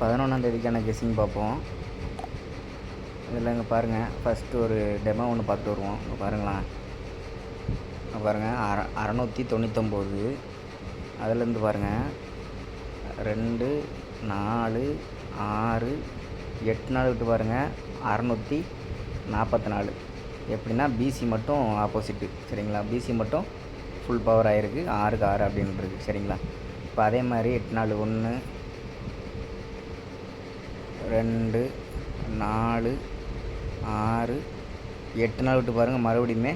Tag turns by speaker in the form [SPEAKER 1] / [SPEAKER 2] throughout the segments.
[SPEAKER 1] 11ஆம் தேதிக்கான கெஸ்ஸிங் பார்ப்போம். இதில் இங்கே பாருங்கள், ஃபஸ்ட்டு ஒரு டெமோ ஒன்று பார்த்துட்டு வருவோம். இங்கே பாருங்களேன், இங்கே பாருங்கள் 699. அதுலேருந்து பாருங்கள் 2 4 6 8 நாள் விட்டு பாருங்கள் 644. எப்படின்னா பிசி மட்டும் ஆப்போசிட்டு, சரிங்களா? பிசி மட்டும் ஃபுல் பவர் ஆகிருக்கு, 6க்கு 6 அப்படின்றது, சரிங்களா? இப்போ அதே மாதிரி 8 நாள் 1 2 4 6 8 நாள் விட்டு பாருங்கள் மறுபடியுமே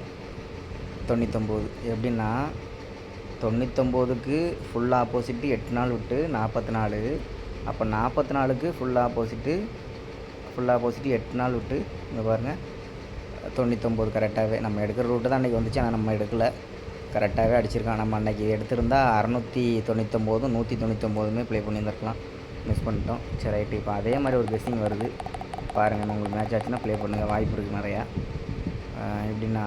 [SPEAKER 1] 99. எப்படின்னா 99க்கு ஃபுல் ஆப்போசிட்டு 8 நாள் விட்டு 44. அப்போ 44க்கு ஃபுல் ஆப்போசிட்டு 8 நாள் விட்டு இங்கே பாருங்கள் 99 கரெக்டாகவே. நம்ம எடுக்கிற ரூட்டு தான் அன்றைக்கி வந்துச்சு, ஆனால் நம்ம எடுக்கலை, கரெக்டாகவே அடிச்சிருக்கான். நம்ம அன்றைக்கி எடுத்திருந்தால் 699 199 ப்ளே பண்ணியிருந்துருக்கலாம், மிஸ் பண்ணிட்டோம். சரி ரைட்டு. இப்போ அதே மாதிரி ஒரு கெஸ்ஸிங் வருது பாருங்கள். உங்களுக்கு மேட்ச் ஆச்சுன்னா ப்ளே பண்ணுங்கள், வாய்ப்பு இருக்குது நிறையா. எப்படின்னா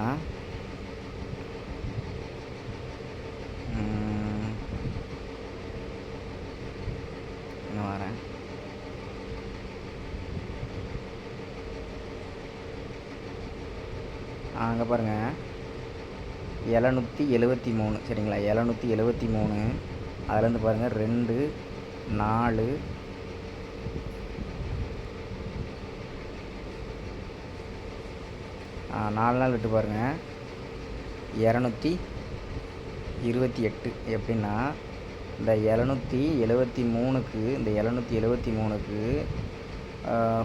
[SPEAKER 1] இன்னும் வரேன். அங்கே பாருங்கள் 773, சரிங்களா? 773. அதுலேருந்து பாருங்கள் 2 4 4 நாள் விட்டு பாருங்கள் 228. எப்படின்னா இந்த 773க்கு இந்த 773க்கு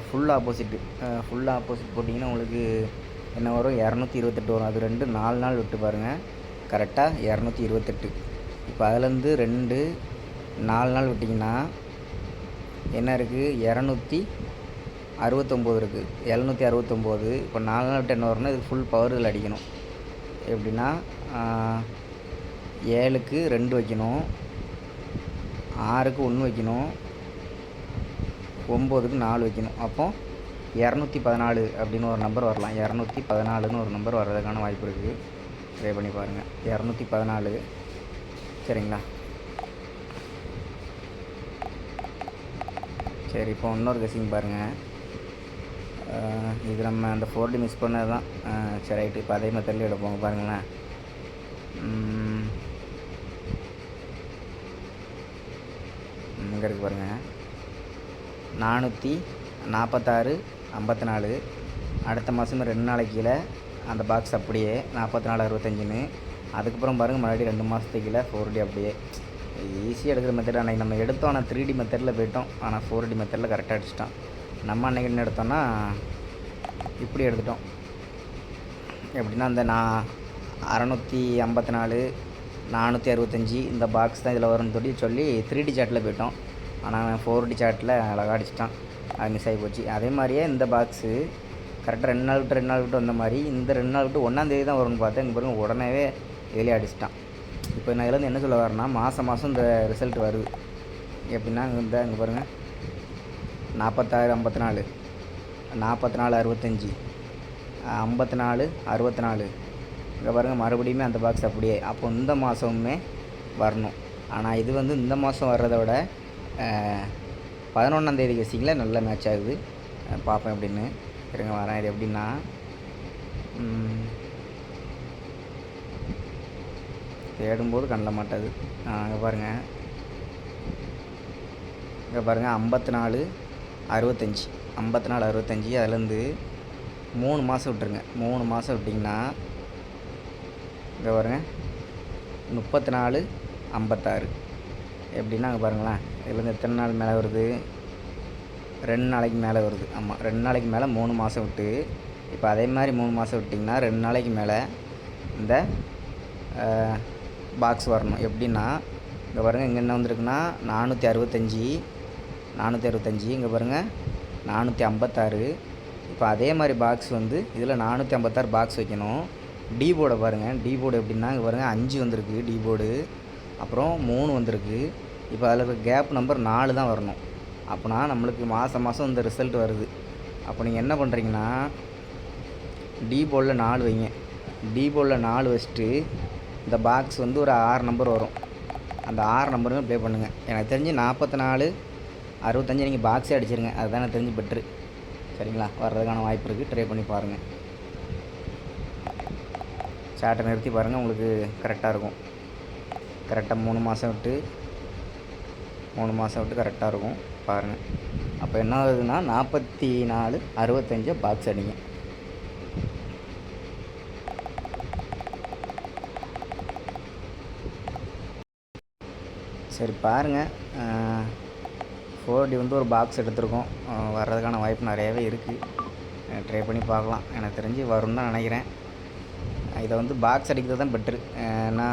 [SPEAKER 1] ஃபுல் ஆப்போசிட் போட்டிங்கன்னா உங்களுக்கு என்ன வரும்? 228 வரும். அது 2 4 நாள் விட்டு பாருங்கள் கரெக்டாக 228. இப்போ அதுலேருந்து 2 4 நாள் விட்டிங்கன்னா என்ன இருக்குது? 269 இருக்குது. 769. இப்போ 4 நாள் விட்டு என்ன வரும்னா இது ஃபுல் பவர் இதில் அடிக்கணும். எப்படின்னா 7க்கு 2 வைக்கணும், 6க்கு 1 வைக்கணும், 9க்கு 4 வைக்கணும். அப்போ 214 அப்படின்னு ஒரு நம்பர் வரலாம். 214ன்னு ஒரு நம்பர் வர்றதுக்கான வாய்ப்பு இருக்குது. ட்ரை பண்ணி பாருங்கள். 214, சரிங்களா? சரி, இப்போ இன்னொரு கெஸ்ஸிங் பாருங்கள். இது நம்ம அந்த 4D மிஸ் பண்ணது தான். சரி ரைட்டு. இப்போ அதே மெத்தட்லேயே எடுப்போங்க பாருங்களேன். இங்கே இருக்குது பாருங்கள் 446 54. அடுத்த மாதம் 2 நாளைக்கு கீழே அந்த பாக்ஸ் அப்படியே 44 65ன்னு. அதுக்கப்புறம் பாருங்கள் மறுபடியும் 2 மாதத்துக்கு கீழே 4D அப்படியே. ஈஸியாக எடுக்கிற மெத்தட். அன்றைக்கி நம்ம எடுத்தோம், ஆனால் 3D மெத்தடில் போயிட்டோம், ஆனால் 4D மெத்தடில் கரெக்டாக அடிச்சிட்டோம். நம்ம அன்றைக்கி என்ன எடுத்தோன்னா இப்படி எடுத்துட்டோம். எப்படின்னா அந்த 654 465 இந்த பாக்ஸ் தான் இதில் வரும்னு சொல்லி 3D சாட்டில் போயிட்டோம். ஆனால் 4D சாட்டில் அழகாக அடிச்சிட்டான், அது மிஸ் ஆகி போச்சு. அதே மாதிரியே இந்த பாக்ஸு கரெக்டாக 2 நாள் விட்டு வந்த மாதிரி இந்த 2 நாள் விட்டு 1ஆம் தேதி தான் வரும்னு பார்த்தேன். இங்கே பாருங்கள் உடனே வெளியே அடிச்சிட்டான். இப்போ நான் இதுலேருந்து என்ன சொல்ல வரேன்னா மாதம் இந்த ரிசல்ட் வருது. எப்படின்னா இங்கே பாருங்கள் 46 54 44 65 54 64. இங்கே பாருங்கள் மறுபடியுமே அந்த பாக்ஸ் அப்படியே. அப்போ இந்த மாதமுமே வரணும். ஆனால் இது இந்த மாதம் வர்றதை விட 11ஆம் தேதி கெஸ்ஸிங்கில் நல்ல மேட்ச் ஆகுது. பார்ப்பேன் அப்படின்னு. இருங்க வரேன். இது எப்படின்னா தேடும்போது கண்ணில் மாட்டாது. இங்கே பாருங்கள் 54 65 54 65. அதுலேருந்து 3 மாதம் விட்டுருங்க. 3 மாதம் விட்டிங்கன்னா இங்கே பாருங்கள் 34 56. எப்படின்னா அங்கே பாருங்களேன், இதுலேருந்து எத்தனை நாள் மேலே வருது? 2 நாளைக்கு மேலே வருது. ஆமாம், 2 நாளைக்கு மேலே 3 மாதம் விட்டு. இப்போ அதே மாதிரி 3 மாதம் விட்டிங்கன்னா 2 நாளைக்கு மேலே இந்த பாக்ஸ் வரணும். எப்படின்னா இங்கே பாருங்கள், இங்கே என்ன வந்திருக்குன்னா 465. இங்கே பாருங்கள் 456. இப்போ அதே மாதிரி பாக்ஸ் இதில் 456 பாக்ஸ் வைக்கணும். டி போர்டை பாருங்கள். டி போர்டு எப்படின்னா இங்கே பாருங்கள் 5 வந்திருக்கு டி போர்டு, அப்புறம் 3 வந்திருக்கு. இப்போ அதில் இருக்க கேப் நம்பர் 4 தான் வரணும். அப்போனா நம்மளுக்கு மாதம் இந்த ரிசல்ட் வருது. அப்போ நீங்கள் என்ன பண்ணுறீங்கன்னா டி போர்டில் 4 வைங்க. டி போர்டில் 4 வச்சுட்டு இந்த பாக்ஸ் ஒரு 6 நம்பர் வரும். அந்த 6 நம்பருமே ப்ளே பண்ணுங்கள். எனக்கு தெரிஞ்சு 44 65 நீங்கள் பாக்ஸே அடிச்சிருங்க, அதுதான் எனக்கு தெரிஞ்சு பெட்ரு. சரிங்களா? வர்றதுக்கான வாய்ப்பு இருக்குது, ட்ரை பண்ணி பாருங்கள். சார்ட்டை நிறுத்தி பாருங்கள், உங்களுக்கு கரெக்டாக இருக்கும். கரெக்டாக 3 மாதம் விட்டு கரெக்டாக இருக்கும் பாருங்கள். அப்போ என்ன ஆகுதுன்னா 44 65 பாக்ஸ் அடிங்க. சரி பாருங்கள், 4D வந்து ஒரு பாக்ஸ் எடுத்திருக்கோம். வர்றதுக்கான வாய்ப்பு நிறையாவே இருக்குது. ட்ரை பண்ணி பார்க்கலாம். எனக்கு தெரிஞ்சு வரும்னு தான் நினைக்கிறேன். இதை வந்து பாக்ஸ் அடிக்கிறது தான் பெட்ரு. ஏன்னா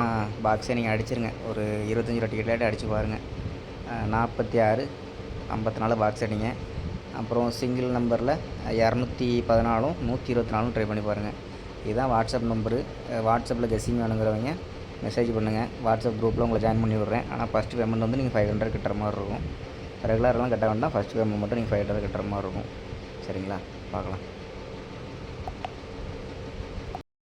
[SPEAKER 1] பாக்ஸே நீங்கள் அடிச்சிருங்க, ஒரு 25 ரூபா டிக்கெட்லாட்டி அடித்து பாருங்கள். 46 54 பாக்ஸ் அடிங்க. அப்புறம் சிங்கிள் நம்பரில் 214 124 ட்ரை பண்ணி பாருங்கள். இதுதான் வாட்ஸ்அப் நம்பரு. வாட்ஸ்அப்பில் கெஸ்ஸிங் வேணுங்கிறவங்க மெசேஜ் பண்ணுங்கள். வாட்ஸ்அப் குரூப்பில் உங்களை ஜாயின் பண்ணி விட்றேன். ஆனால் ஃபஸ்ட்டு பேமெண்ட் வந்து நீங்கள் 500 கட்டுற மாதிரி இருக்கும். ரெகுலரெலாம் கட்ட வேண்டாம், ஃபஸ்ட்டு பேமெண்ட் மட்டும் நீங்கள் 500 கட்டுற மாதிரி இருக்கும். சரிங்களா? பார்க்கலாம்.